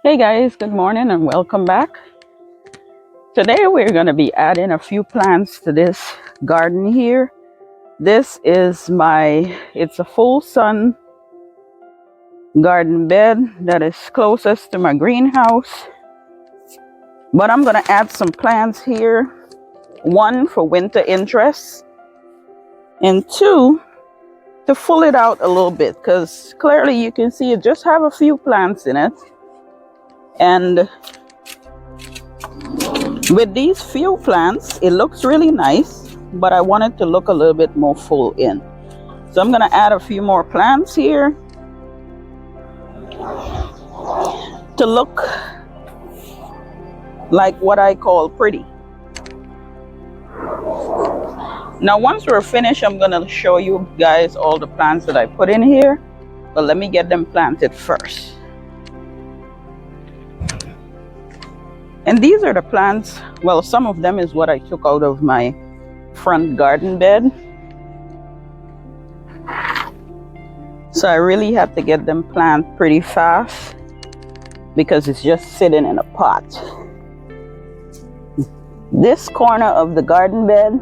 Hey guys, good morning and welcome back. Today we're going to be adding a few plants to this garden here. This is it's a full sun garden bed that is closest to my greenhouse. But I'm going to add some plants here. One for winter interest and two to full it out a little bit because clearly you can see it just have a few plants in it. And with these few plants, it looks really nice, but I want it to look a little bit more full in. So I'm going to add a few more plants here to look like what I call pretty. Now, once we're finished, I'm going to show you guys all the plants that I put in here, but let me get them planted first. And these are the plants, well, some of them is what I took out of my front garden bed. So I really had to get them planted pretty fast because it's just sitting in a pot. This corner of the garden bed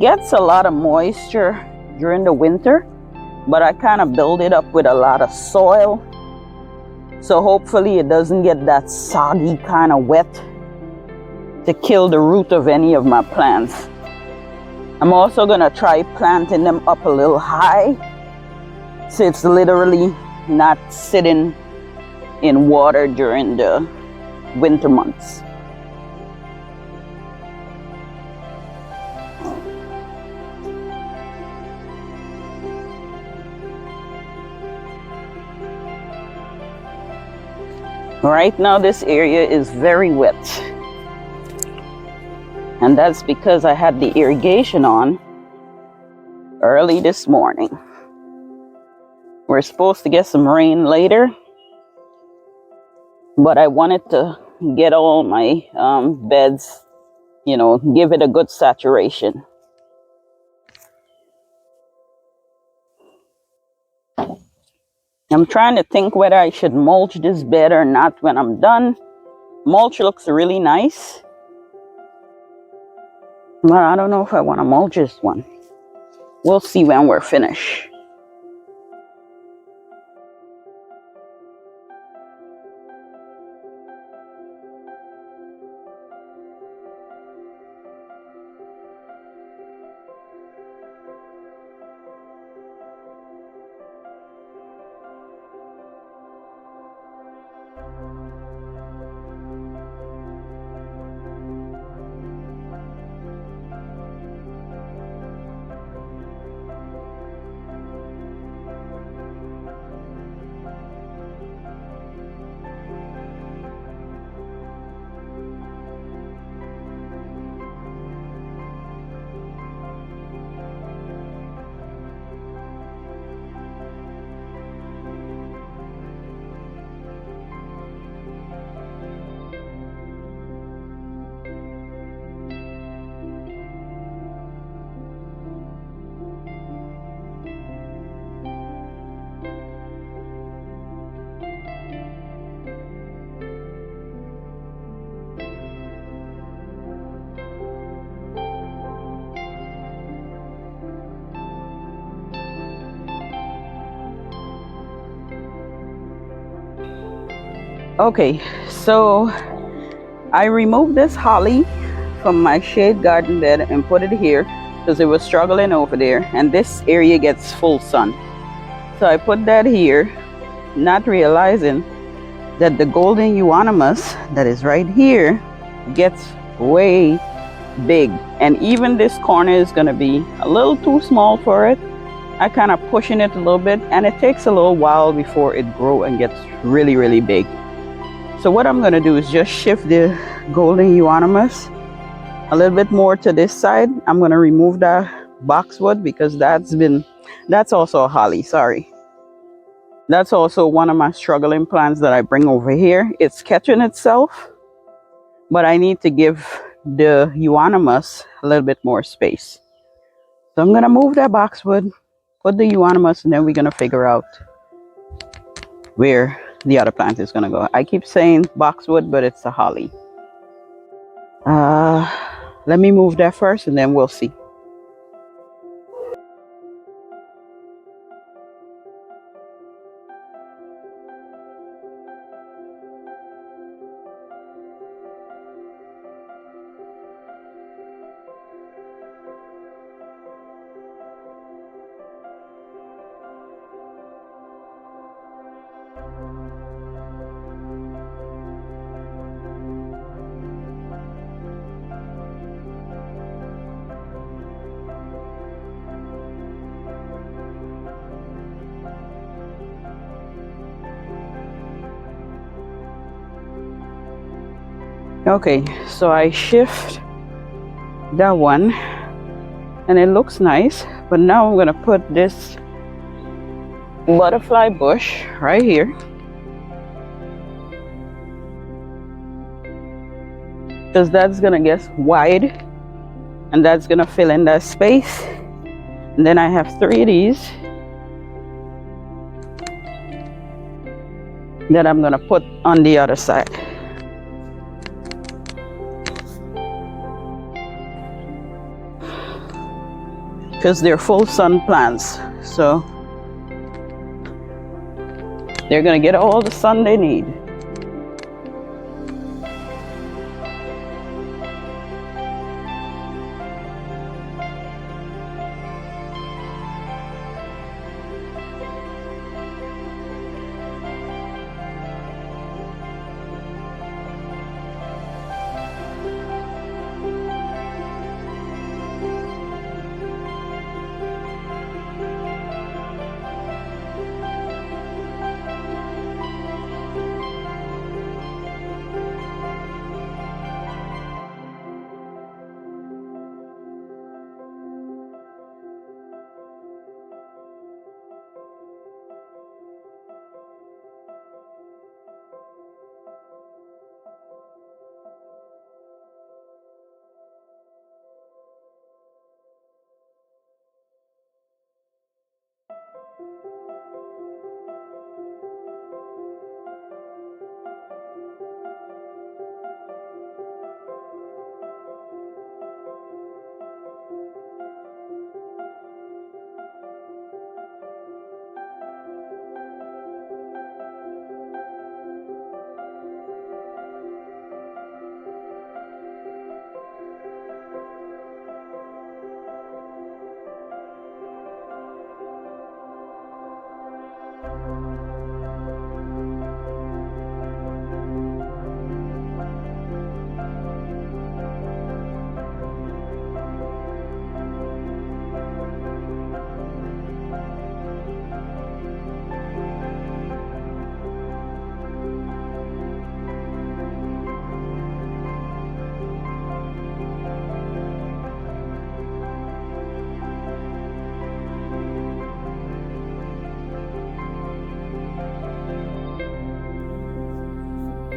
gets a lot of moisture during the winter, but I kind of build it up with a lot of soil. So hopefully it doesn't get that soggy kind of wet to kill the root of any of my plants. I'm also gonna try planting them up a little high so it's literally not sitting in water during the winter months. Right now this area is very wet, and that's because I had the irrigation on early this morning. We're supposed to get some rain later, but I wanted to get all my beds, give it a good saturation. I'm trying to think whether I should mulch this bed or not when I'm done. Mulch looks really nice, but I don't know if I want to mulch this one. We'll see when we're finished. Okay, so I removed this holly from my shade garden bed and put it here because it was struggling over there, and this area gets full sun. So I put that here, not realizing that the golden euonymus that is right here gets way big, and even this corner is going to be a little too small for it. I kind of pushing it a little bit, and it takes a little while before it grows and gets really, really big. So what I'm going to do is just shift the golden euonymus a little bit more to this side. I'm going to remove the boxwood because that's also a holly, sorry. That's also one of my struggling plants that I bring over here. It's catching itself, but I need to give the euonymus a little bit more space. So I'm going to move that boxwood, put the euonymus, and then we're going to figure out where the other plant is gonna go. I keep saying boxwood, but it's a holly. Uh, let me move that first and then we'll see. Okay, so I shift that one and it looks nice, but now I'm gonna put this butterfly bush right here, because that's gonna get wide and that's gonna fill in that space. And then I have 3 of these that I'm gonna put on the other side. Because they're full sun plants, so they're gonna get all the sun they need.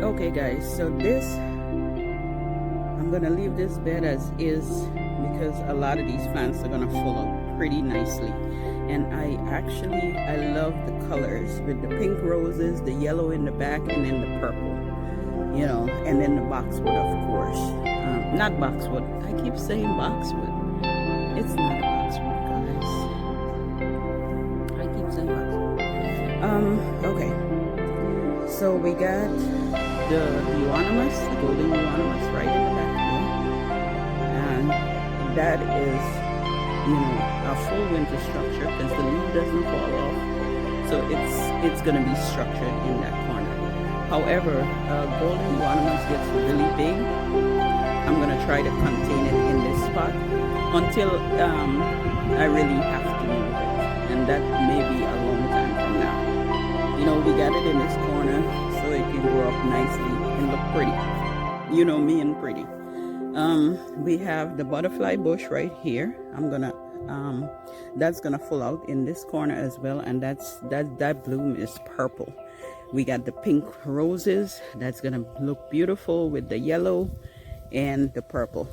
Okay guys, so this, I'm gonna leave this bed as is because a lot of these plants are gonna full up pretty nicely. And I love the colors with the pink roses, the yellow in the back, and then the purple, you know, and then the boxwood, of course. Not boxwood, I keep saying boxwood. It's not boxwood, guys. I keep saying boxwood. Okay. So we got the euonymus, the golden euonymus right in the back here. And that is, you know, a full winter structure because the leaf doesn't fall off. So it's going to be structured in that corner. However, golden euonymus gets really big. I'm going to try to contain it in this spot until I really have to move it. And that may be a long time from now. You know, we got it in this corner so it can grow up nicely and look pretty. You know me and pretty. We have the butterfly bush right here. I'm gonna that's gonna full out in this corner as well, and that bloom is purple. We got the pink roses that's gonna look beautiful with the yellow and the purple.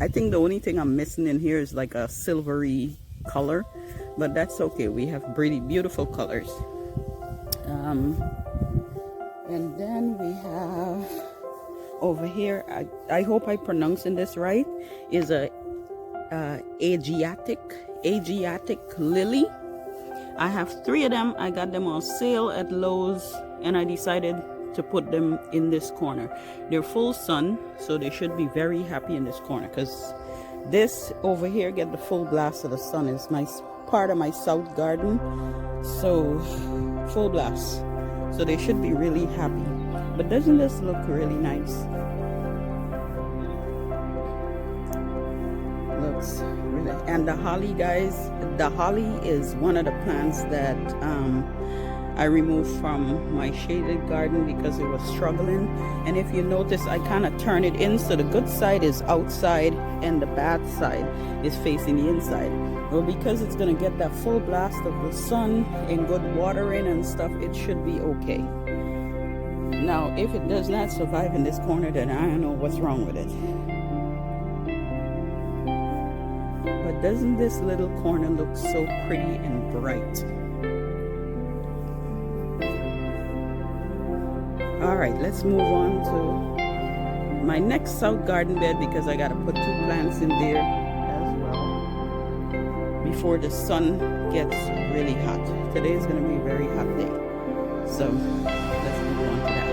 I think the only thing I'm missing in here is like a silvery color, but that's okay. We have pretty beautiful colors. And we have over here, I hope I'm pronouncing this right, is a Asiatic lily. I have 3 of them. I got them on sale at Lowe's, and I decided to put them in this corner. They're full sun, so they should be very happy in this corner, because this over here get the full blast of the sun. It's my part of my south garden, so full blast, so they should be really happy. But doesn't this look really nice? Looks really. And the holly, guys, the holly is one of the plants that I removed from my shaded garden because it was struggling. And if you notice, I kind of turn it in, so the good side is outside and the bad side is facing the inside. Well, because it's going to get that full blast of the sun and good watering and stuff, it should be okay. Now, if it does not survive in this corner, then I don't know what's wrong with it. But doesn't this little corner look so pretty and bright? All right, let's move on to my next south garden bed, because I got to put 2 plants in there as well before the sun gets really hot. Today is going to be a very hot day, so let's move on to that.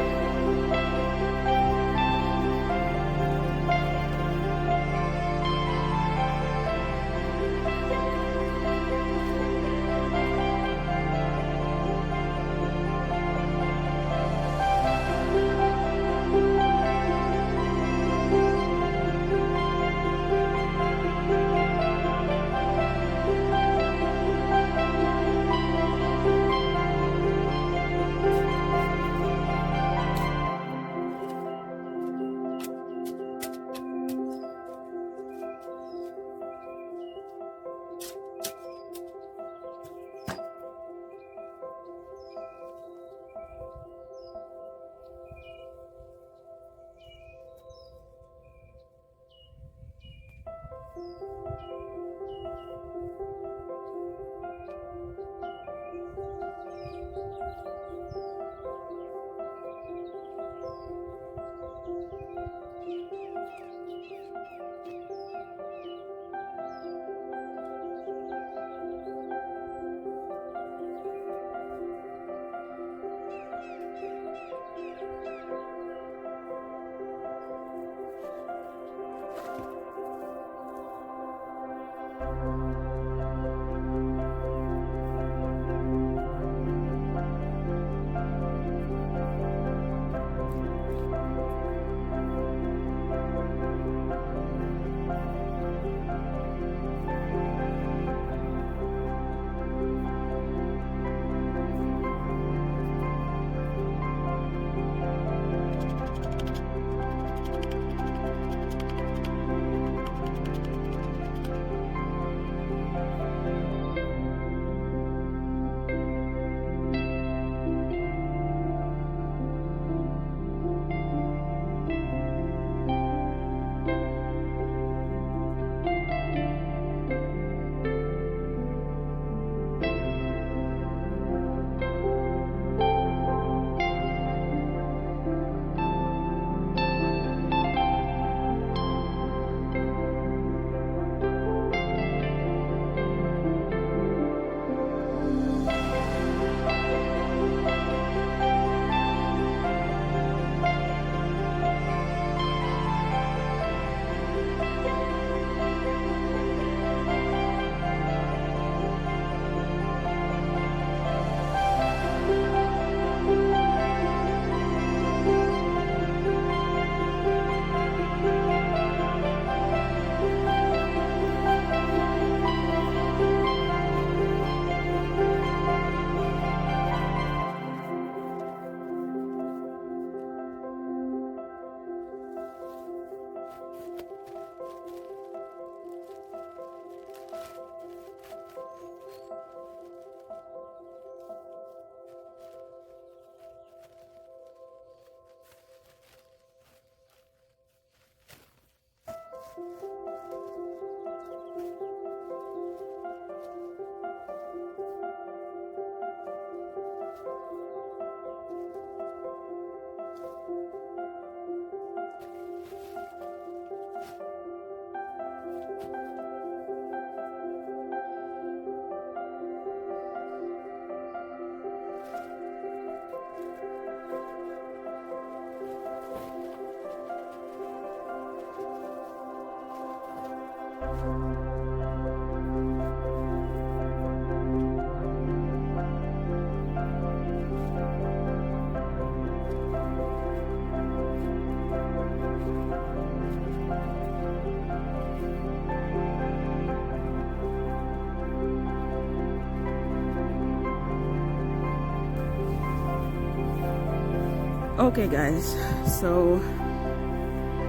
Okay guys, so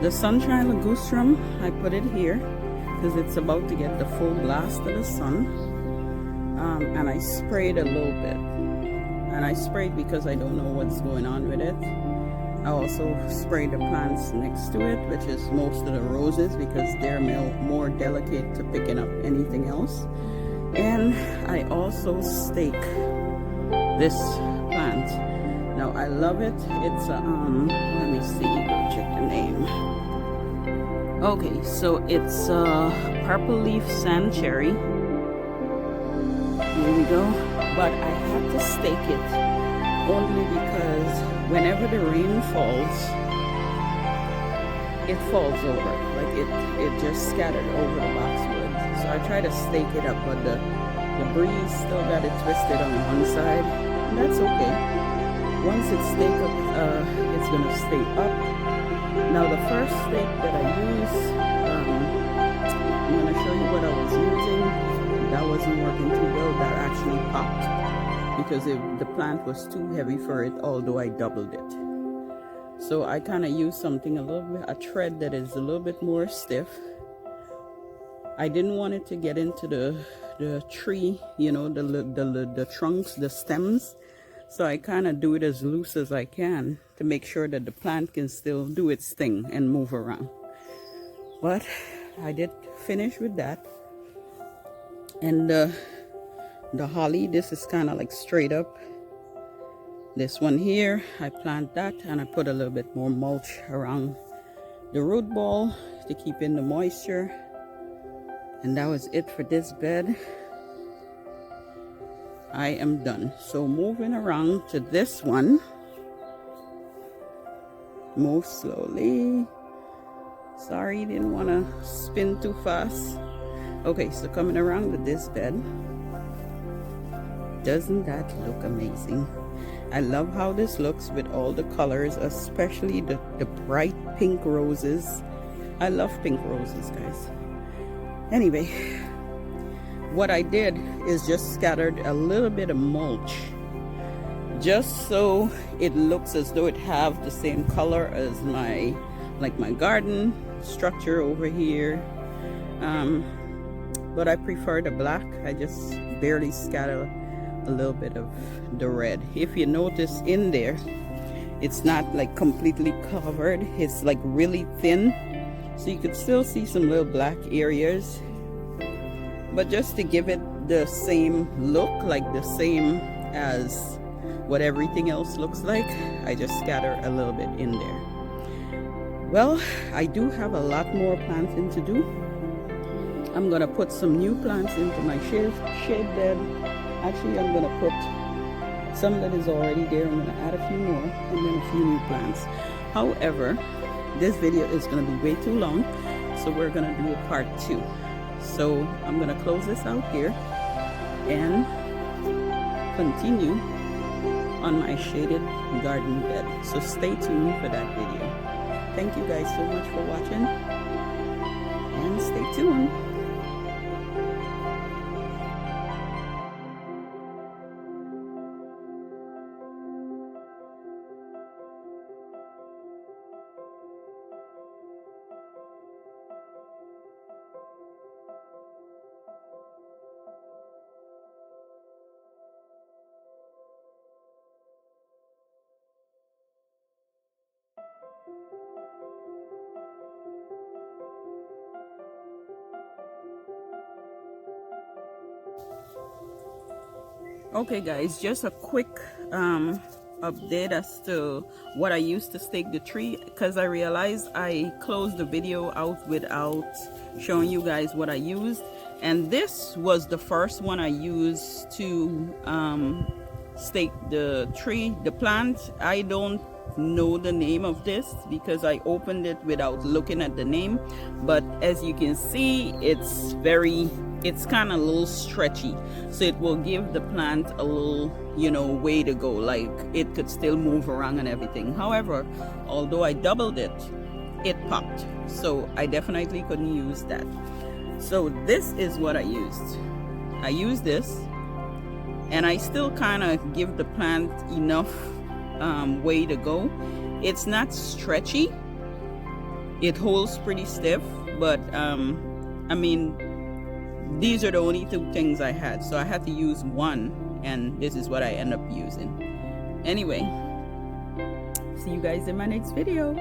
the sunshine ligustrum, I put it here because it's about to get the full blast of the sun. And I sprayed a little bit, and I sprayed because I don't know what's going on with it. I also sprayed the plants next to it, which is most of the roses, because they're more delicate to picking up anything else. And I also stake this plant. Now I love it. It's a let me see, go check the name. Okay, so it's a purple leaf sand cherry. Here we go. But I had to stake it only because whenever the rain falls, it falls over. Like it just scattered over the boxwood. So I try to stake it up, but the breeze still got it twisted on one side. And that's okay. Once it's staked up, it's gonna stay up. Now the first stake that I use, I'm gonna show you what I was using. That wasn't working too well. That actually popped because the plant was too heavy for it, although I doubled it. So I kind of used something a thread that is a little bit more stiff. I didn't want it to get into the tree, you know, the trunks, the stems. So I kind of do it as loose as I can to make sure that the plant can still do its thing and move around. But I did finish with that. And the holly, this is kind of like straight up. This one here, I plant that, and I put a little bit more mulch around the root ball to keep in the moisture. And that was it for this bed. I am done. So moving around to this one. Move slowly. Sorry, didn't want to spin too fast. Okay, so coming around to this bed. Doesn't that look amazing? I love how this looks with all the colors, especially the bright pink roses. I love pink roses, guys. Anyway, what I did is just scattered a little bit of mulch, just so it looks as though it have the same color as my garden structure over here. But I prefer the black. I just barely scatter a little bit of the red. If you notice in there, it's not like completely covered. It's like really thin, so you could still see some little black areas. But just to give it the same look, like the same as what everything else looks like, I just scatter a little bit in there. Well, I do have a lot more planting to do. I'm gonna put some new plants into my shade bed. Actually, I'm gonna put some that is already there. I'm gonna add a few more, and then a few new plants. However, this video is gonna be way too long, so we're gonna do a part 2. So I'm gonna close this out here and continue on my shaded garden bed. So stay tuned for that video. Thank you guys so much for watching, and stay tuned. Okay guys, just a quick update as to what I used to stake the tree, because I realized I closed the video out without showing you guys what I used. And this was the first one I used to stake the tree, the plant. I don't know the name of this because I opened it without looking at the name, but as you can see, it's kind of a little stretchy, so it will give the plant a little, you know, way to go, like it could still move around and everything. However, although I doubled it, it popped, so I definitely couldn't use that. So this is what I used. I used this, and I still kind of give the plant enough way to go, It's not stretchy. It holds pretty stiff, but I mean, these are the only two things I had, so I had to use one, and this is what I end up using. Anyway, see you guys in my next video.